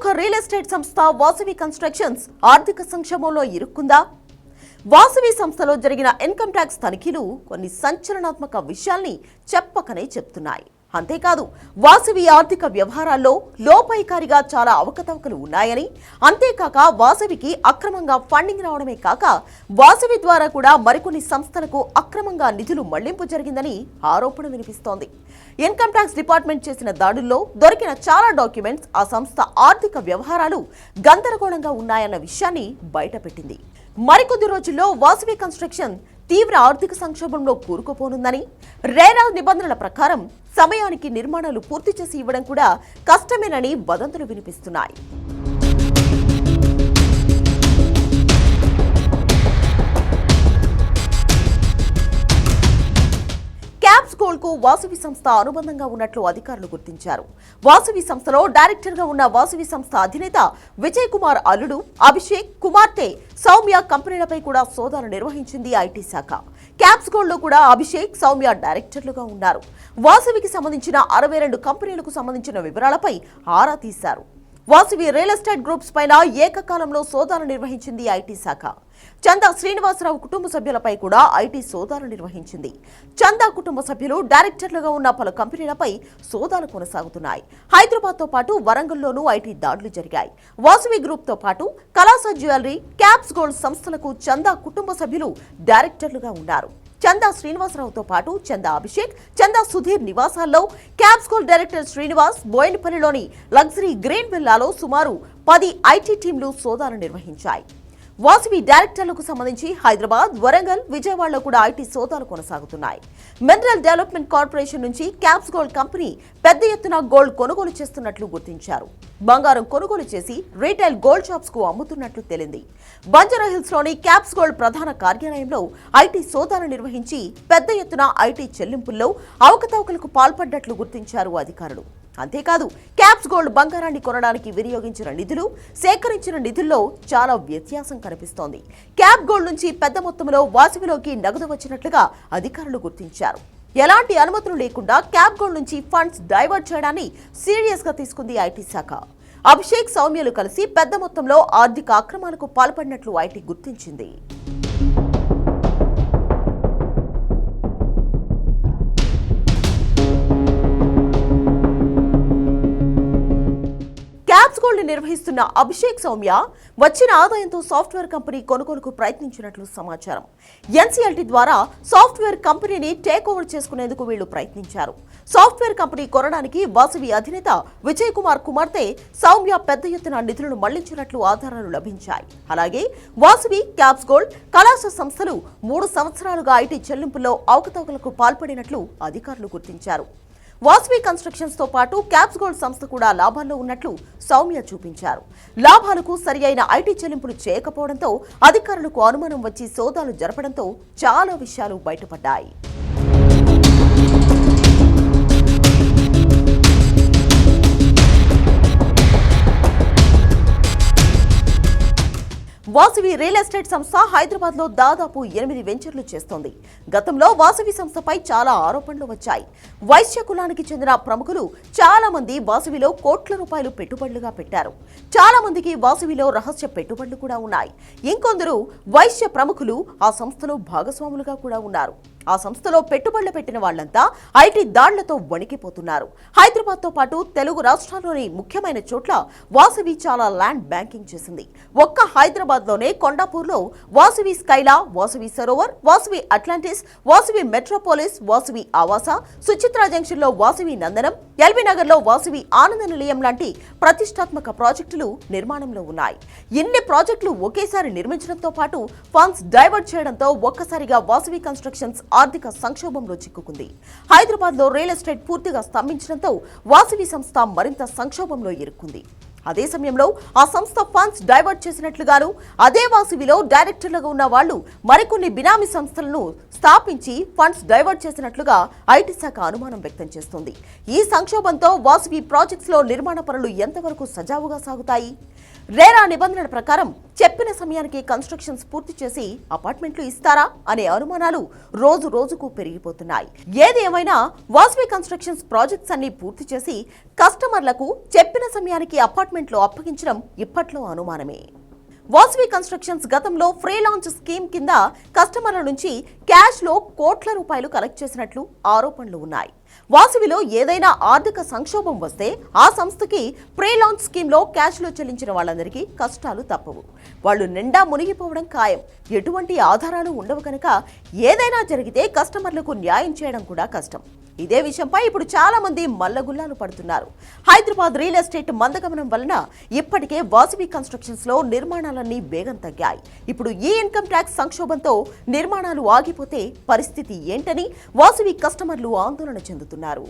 ప్రముఖ real estate సంస్థ Vasavi constructions ఆర్థిక సంక్షోభంలో ఇరుక్కుందా? వాసవి సంస్థలో జరిగిన ఇన్కమ్ ట్యాక్స్ తనిఖీలు కొన్ని సంచలనాత్మక విషయాల్ని చెప్పకనే చెప్తున్నాయి. అంతేకాదు వాసవి ఆర్థిక వ్యవహారాల్లో లోపైకారిగా చాలా అవకతవకలు ఉన్నాయని, అంతేకాక వాసవికి అక్రమంగా ఫండింగ్ రావడమే కాక వాసవి ద్వారా కూడా మరికొన్ని సంస్థలకు అక్రమంగా నిధులు మళ్లింపు జరిగిందని ఆరోపణ వినిపిస్తోంది. ఇన్కమ్ ట్యాక్స్ డిపార్ట్మెంట్ చేసిన దాడుల్లో దొరికిన చాలా డాక్యుమెంట్స్ ఆ సంస్థ ఆర్థిక వ్యవహారాలు గందరగోళంగా ఉన్నాయన్న విషయాన్ని బయటపెట్టింది. మరికొద్ది రోజుల్లో వాసవి కన్స్ట్రక్షన్ తీవ్ర ఆర్థిక సంక్షోభంలో కూరుకుపోనుందని, రేరా నిబంధనల ప్రకారం సమయానికి నిర్మాణాలు పూర్తి చేసి ఇవ్వడం కూడా కష్టమేనని వదంతులు వినిపిస్తున్నాయి. క్యాప్స్ గోల్డ్ కు వాసవి సంస్థ అనుబంధంగా ఉన్నట్లు అధికారులు గుర్తించారు. వాసవి సంస్థలో డైరెక్టర్ గా ఉన్న వాసవి సంస్థ అధినేత విజయ్ కుమార్ అల్లుడు అభిషేక్, కుమార్తె సౌమ్య కంపెనీలపై కూడా సోదాలు నిర్వహించింది ఐటీ శాఖ. క్యాప్స్ గోల్డ్ లో కూడా అభిషేక్, సౌమ్య డైరెక్టర్లుగా ఉన్నారు. వాసవికి సంబంధించిన 62 కంపెనీలకు సంబంధించిన వివరాలపై ఆరా తీశారు. వాసవి రియల్ ఎస్టేట్ గ్రూప్స్ పైన ఏకకాలంలో సోదాలు నిర్వహించింది ఐటీ శాఖ. చందా శ్రీనివాసరావు కుటుంబ సభ్యులపై కూడా ఐటీ సోదాలు నిర్వహించింది. చందా కుటుంబ సభ్యులు డైరెక్టర్లుగా ఉన్న పలు కంపెనీలపై సోదాలు కొనసాగుతున్నాయి. హైదరాబాద్ తో పాటు వరంగల్లోనూ ఐటీ దాడులు జరిగాయి. వాసవి గ్రూప్ తో పాటు కళాస జ్యువెలరీ, క్యాప్స్ గోల్డ్ సంస్థలకు చందా కుటుంబ సభ్యులు డైరెక్టర్లుగా ఉన్నారు. చందా శ్రీనివాసరావుతో పాటు చందా అభిషేక్, చందా సుధీర్ నివాసాల్లో క్యాప్స్ గోల్డ్ డైరెక్టర్ శ్రీనివాస్ బోయినపల్లిలోని లగ్జరీ గ్రీన్ విల్లాలో సుమారు 10 ఐటీ టీంలు సోదాలు నిర్వహించాయి. వాసవి డైరెక్టర్లకు సంబంధించి హైదరాబాద్, వరంగల్, విజయవాడలో కూడా ఐటీ సోదాలు కొనసాగుతున్నాయి. మినరల్ డెవలప్మెంట్ కార్పొరేషన్ నుంచి క్యాప్స్ గోల్డ్ కంపెనీ పెద్ద ఎత్తున గోల్డ్ కొనుగోలు చేస్తున్నట్లు గుర్తించారు. బంగారం కొనుగోలు చేసి రీటైల్ గోల్డ్ షాప్స్ కు అమ్ముతున్నట్లు తేలింది. బంజారాహిల్స్ లోని క్యాప్స్ గోల్డ్ ప్రధాన కార్యాలయంలో ఐటీ సోదాలు నిర్వహించి పెద్ద ఎత్తున ఐటీ చెల్లింపుల్లో అవకతవకలకు పాల్పడ్డట్లు గుర్తించారు అధికారులు. అంతేకాదు క్యాప్స్ గోల్డ్ బంగారాన్ని కొనడానికి వినియోగించిన నిధులు, సేకరించిన నిధుల్లో చాలా వ్యత్యాసం కనిపిస్తోంది. క్యాప్ గోల్డ్ నుంచి పెద్ద మొత్తంలో వాసవిలోకి నగదు వచ్చినట్లుగా అధికారులు గుర్తించారు. ఎలాంటి అనుమతులు లేకుండా క్యాప్ గోల్డ్ నుంచి ఫండ్స్ డైవర్ట్ చేయడాన్ని సీరియస్ గా తీసుకుంది ఐటీ శాఖ. అభిషేక్, సౌమ్యలు కలిసి పెద్ద మొత్తంలో ఆర్థిక అక్రమాలకు పాల్పడినట్లు ఐటీ గుర్తించింది. క్యాప్స్ గోల్డ్ నిర్వహిస్తున్న అభిషేక్, సౌమ్య వచ్చిన ఆదాయంతో సాఫ్ట్వేర్ కంపెనీ కొనుగోలుకు ప్రయత్నించినట్లు సమాచారం. ఎన్సీఎల్టీ ద్వారా సాఫ్ట్వేర్ కంపెనీని టేక్ ఓవర్ చేసుకునేందుకు వీళ్లు ప్రయత్నించారు. సాఫ్ట్వేర్ కంపెనీ కొనడానికి వాసవి అధినేత విజయ్ కుమార్ కుమార్తె సౌమ్య పెద్ద ఎత్తున నిధులను మళ్లించినట్లు ఆధారాలు లభించాయి. అలాగే వాసవి, క్యాప్స్ గోల్డ్, కళాస సంస్థలు 3 సంవత్సరాలుగా ఐటీ చెల్లింపుల్లో అవకతవకలకు పాల్పడినట్లు అధికారులు గుర్తించారు. వాసవి కన్స్ట్రక్షన్స్ తో పాటు క్యాప్స్ గోల్డ్ సంస్థ కూడా లాభాల్లో ఉన్నట్లు సౌమ్య చూపించారు. లాభాలకు సరియైన ఐటీ చెల్లింపులు చేయకపోవడంతో అధికారులకు అనుమానం వచ్చి సోదాలు జరపడంతో చాలా విషయాలు బయటపడ్డాయి. వాసవి రియల్ ఎస్టేట్ సంస్థ హైదరాబాద్ లో దాదాపు 8 వెంచర్లు చేస్తోంది. గతంలో వాసవి సంస్థపై చాలా ఆరోపణలు వచ్చాయి. వైశ్య కులానికి చెందిన ప్రముఖులు చాలా మంది వాసవిలో కోట్ల రూపాయలు పెట్టుబడులుగా పెట్టారు. చాలా మందికి వాసవిలో రహస్య పెట్టుబడులు కూడా ఉన్నాయి. ఇంకొందరు వైశ్య ప్రముఖులు ఆ సంస్థలో భాగస్వాములుగా కూడా ఉన్నారు. ఆ సంస్థలో పెట్టుబడులు పెట్టిన వాళ్లంతా ఐటీ దాడులతో వణికిపోతున్నారు. హైదరాబాద్ తో పాటు తెలుగు రాష్ట్రాల్లోని ముఖ్యమైన చోట్ల వాసవి చాలా ల్యాండ్ బ్యాంకింగ్ చేసింది. ఒక్క హైదరాబాద్ లోనే కొండాపూర్లో Vasavi Skyla, Vasavi Sarovar, Vasavi Atlantis, Vasavi Metropolis, Vasavi Avasa, Suchitra junction లో వాసవి నందనం, ఎల్బీ నగర్ లో వాసవి ఆనంద నిలయం లాంటి ప్రతిష్టాత్మక ప్రాజెక్టులు నిర్మాణంలో ఉన్నాయి. ఇన్ని ప్రాజెక్టులు ఒకేసారి నిర్మించడంతో పాటు ఫండ్స్ డైవర్ట్ చేయడంతో ఒక్కసారిగా వాసవి కన్స్ట్రక్షన్స్ ఆర్థిక సంక్షోభంలో చిక్కుకుంది. హైదరాబాద్ లో రియల్ ఎస్టేట్ పూర్తిగా స్తంభించడంతో వాసవి సంస్థ మరింత సంక్షోభంలో ఇరుక్కుంది. అదే సమయంలో ఆ సంస్థ ఫండ్స్ డైవర్ట్ చేసినట్లుగాను, అదే వాసవిలో డైరెక్టర్లుగా ఉన్న వాళ్లు మరికొన్ని బినామీ సంస్థలను స్థాపించి ఫండ్స్ డైవర్ట్ చేసినట్లుగా ఐటీ శాఖ అనుమానం వ్యక్తం చేస్తోంది. ఈ సంక్షోభంతో వాసవి ప్రాజెక్ట్స్ లో నిర్మాణ పనులు ఎంతవరకు సజావుగా సాగుతాయి? రేరా నిబంధనల ప్రకారం చెప్పిన సమయానికి కన్స్ట్రక్షన్స్ పూర్తి చేసి అపార్ట్మెంట్లు ఇస్తారా అనే అనుమానాలు రోజు రోజుకు పెరిగిపోతున్నాయి. ఏది ఏమైనా వాసవి కన్స్ట్రక్షన్స్ ప్రాజెక్ట్స్ అన్ని పూర్తి చేసి కస్టమర్లకు చెప్పిన సమయానికి అపార్ట్మెంట్లు అప్పగించడం ఇప్పట్లో అనుమానమే. వాసవి కన్స్ట్రక్షన్స్ గతంలో ఫ్రీ లాంచ్ స్కీమ్ కింద కస్టమర్ల నుంచి క్యాష్లో కోట్ల రూపాయలు కలెక్ట్ చేసినట్లు ఆరోపణలు ఉన్నాయి. వాసవిలో ఏదైనా ఆర్థిక సంక్షోభం వస్తే ఆ సంస్థకి ప్రీ లాంచ్ స్కీమ్లో క్యాష్లో చెల్లించిన వాళ్ళందరికీ కష్టాలు తప్పవు. వాళ్ళు నిండా మునిగిపోవడం ఖాయం. ఎటువంటి ఆధారాలు ఉండవు కనుక ఏదైనా జరిగితే కస్టమర్లకు న్యాయం చేయడం కూడా కష్టం. ఇదే విషయంపై ఇప్పుడు చాలా మంది మల్లగుల్లాలు పడుతున్నారు. హైదరాబాద్ రియల్ ఎస్టేట్ మందగమనం వలన ఇప్పటికే వాసవి కన్స్ట్రక్షన్స్ లో నిర్మాణాలన్నీ వేగం తగ్గాయి. ఇప్పుడు ఈ ఇన్కమ్ ట్యాక్స్ సంక్షోభంతో నిర్మాణాలు ఆగిపోతే పరిస్థితి ఏంటని వాసవి కస్టమర్లు ఆందోళన చెందుతున్నారు.